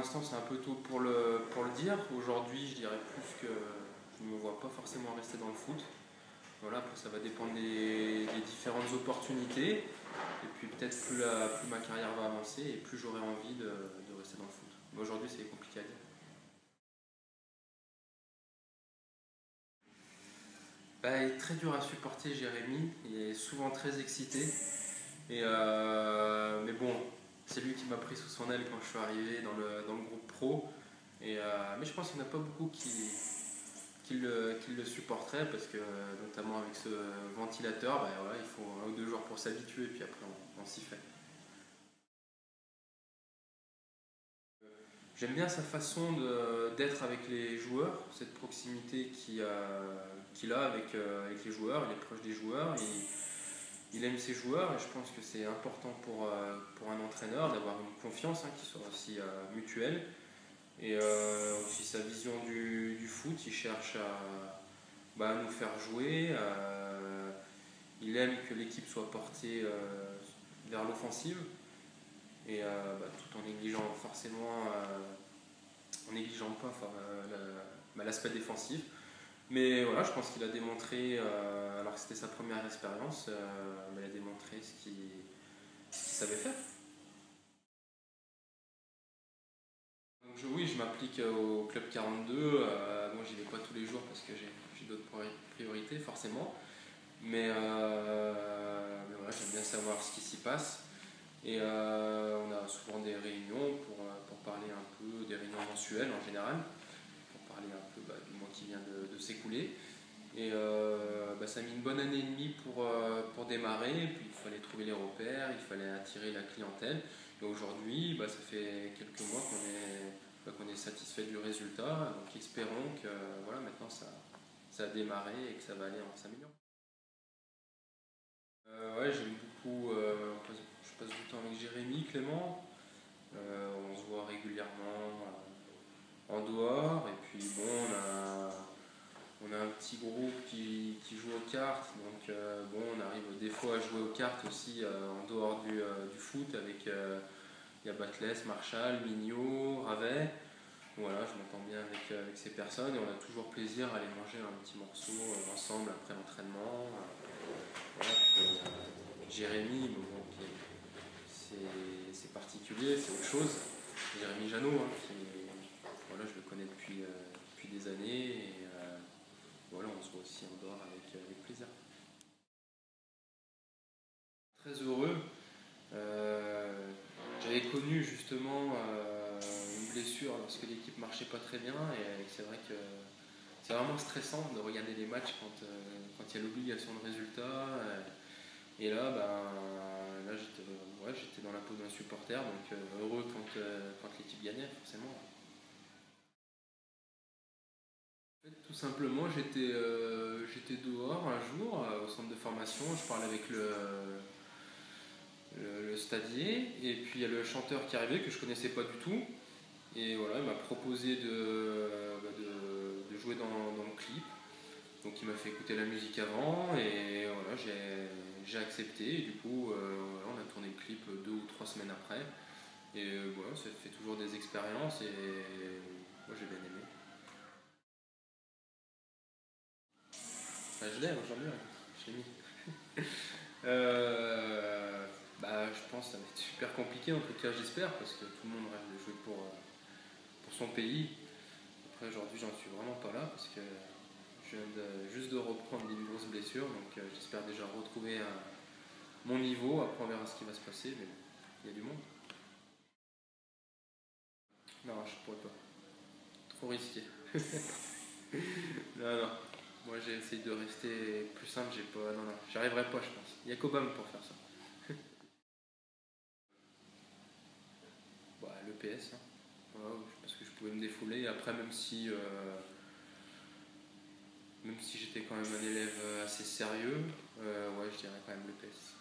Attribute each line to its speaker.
Speaker 1: l'instant, c'est un peu tôt pour le dire. Aujourd'hui, je dirais plus que je ne me vois pas forcément rester dans le foot. Voilà, après, ça va dépendre des différentes opportunités. Et puis peut-être plus ma carrière va avancer et plus j'aurai envie de rester dans le foot. Mais aujourd'hui, c'est compliqué à dire. Bah, il est très dur à supporter, Jérémy. Il est souvent très excité. Mais bon, c'est lui qui m'a pris sous son aile quand je suis arrivé dans le groupe pro. Mais je pense qu'il n'y en a pas beaucoup qui le supporteraient parce que, notamment avec ce ventilateur, bah, voilà, il faut 1 ou 2 jours pour s'habituer, puis après on s'y fait. J'aime bien sa façon d'être avec les joueurs, cette proximité qu'il a avec les joueurs. Il est proche des joueurs, il aime ses joueurs et je pense que c'est important pour un entraîneur d'avoir une confiance, hein, qui soit aussi mutuelle. Et aussi sa vision du foot, il cherche à nous faire jouer. Il aime que l'équipe soit portée vers l'offensive et tout en négligeant forcément en négligeant pas l'aspect défensif. Mais voilà, je pense qu'il a démontré, alors que c'était sa première expérience, il a démontré ce qu'il savait faire. Donc oui, je m'applique au Club 42. Moi, j'y vais pas tous les jours parce que j'ai d'autres priorités, forcément. Mais voilà, j'aime bien savoir ce qui s'y passe. Et on a souvent des réunions pour parler un peu, des réunions mensuelles en général, pour parler un peu du mois qui vient de s'écouler. Et ça a mis une bonne année et demie pour démarrer. Et puis il fallait trouver les repères, il fallait attirer la clientèle. Et aujourd'hui, ça fait quelques mois qu'on est satisfait du résultat. Donc espérons que voilà, maintenant ça a démarré et que ça va aller en s'améliorant. Ouais, j'aime beaucoup. Je passe du temps avec Jérémy, Clément. On se voit régulièrement en dehors. Et puis bon, on a un petit groupe qui joue aux cartes. Donc bon, on arrive des fois à jouer aux cartes aussi en dehors du foot avec il y a Batles, Marshall, Mignot, Ravet. Voilà, je m'entends bien avec ces personnes et on a toujours plaisir à aller manger un petit morceau ensemble après l'entraînement. Voilà, Jérémy, bon, c'est particulier, c'est autre chose. Jérémy Janot, hein, voilà, je le connais depuis des années et voilà, on se voit aussi en dehors avec plaisir. Très heureux. Euh, J'avais connu justement une blessure lorsque l'équipe marchait pas très bien et c'est vrai que c'est vraiment stressant de regarder les matchs quand il y a l'obligation de résultat. Et là, j'étais dans la peau d'un supporter, donc heureux quand l'équipe gagnait, forcément. En fait, tout simplement, j'étais dehors un jour au centre de formation, je parlais avec le stadier, et puis il y a le chanteur qui arrivait que je connaissais pas du tout, et voilà, il m'a proposé de jouer dans le clip. Donc il m'a fait écouter la musique avant et voilà, j'ai accepté et du coup voilà, on a tourné le clip 2 ou 3 semaines après et voilà, ça fait toujours des expériences et moi j'ai bien aimé. Je l'ai aujourd'hui, ouais. Je l'ai mis. Je pense que ça va être super compliqué en tout cas, j'espère, parce que tout le monde rêve de jouer pour son pays. Après aujourd'hui j'en suis vraiment pas là parce que je viens juste de reprendre des grosses blessures, donc j'espère déjà retrouver mon niveau. Après, on verra ce qui va se passer, mais bon, il y a du monde. Non, je pourrais pas. Trop risqué. Non, non. Moi, j'ai essayé de rester plus simple. J'ai pas. Non, non. J'y arriverai pas, je pense. Il y a qu'Obama pour faire ça. Le PS, hein. Voilà, parce que je pouvais me défouler. Après, même si j'étais quand même un élève assez sérieux, ouais, je dirais quand même le PS.